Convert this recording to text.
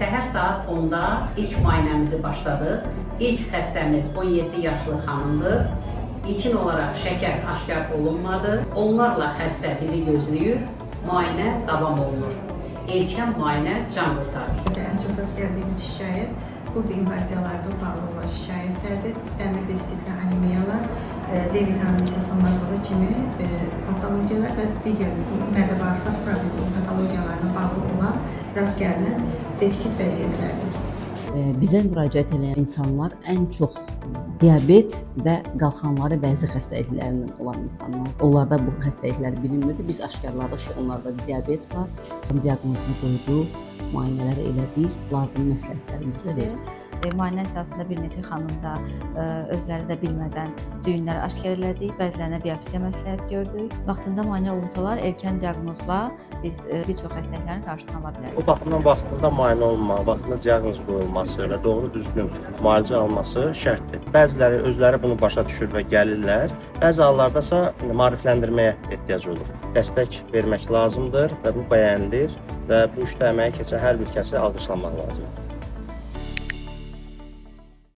Səhər saat 10-da ilk müayinəmizi başladıq. İlk xəstəmiz 17 yaşlı xanımdır. İlkin olaraq şəkər aşkar olunmadı. Onlarla xəstə bizi gözləyir, müayinə davam olunur. Erkən müayinə can qurtarır. Ən çox rast gəldiyimiz şikayət burada invaziyalarla bağlı olan şikayətlərdir. Dəmir defisitli anemiyalar, D vitamini çatılmazlığı kimi patologiyalar və digər mədə-bağırsaq problemi patologiyalarına bağlı olan rast gəlinən defisit vəziyyətlərdir. Bizə müraciət edən insanlar ən çox diabet və qalxanları bəzi xəstəliklərindən olan insanlar. Onlarda bu xəstəliklər bilinmirdi. Biz aşkarladıq ki, onlarda diabet var. Diaqnozunu qoyduq, müayinələri elədik, lazımi məsləhətlərimizi də verdik. Müayinə əsasında bir neçə xanım da özləri də bilmədən düyünləri aşkar elədik, bəzilərinə biopsiya məsləhət gördük. Vaxtında müayinə olunsalar, erkən diaqnozla biz bir çox xəstəliklərin qarşısını ala bilərik. O baxımdan vaxtında müayinə olunmalı, vaxtında diaqnoz qoyulması və doğru düzgün müalicə alınması şərtdir. Bəziləri özləri bunu başa düşür və gəlirlər, bəzi hallarda isə maarifləndirməyə ehtiyac olur. Dəstək vermək lazımdır və bu bəyənilir və bu işdə əməyə keçən hər bir kəsi alqışlamaq lazımdır.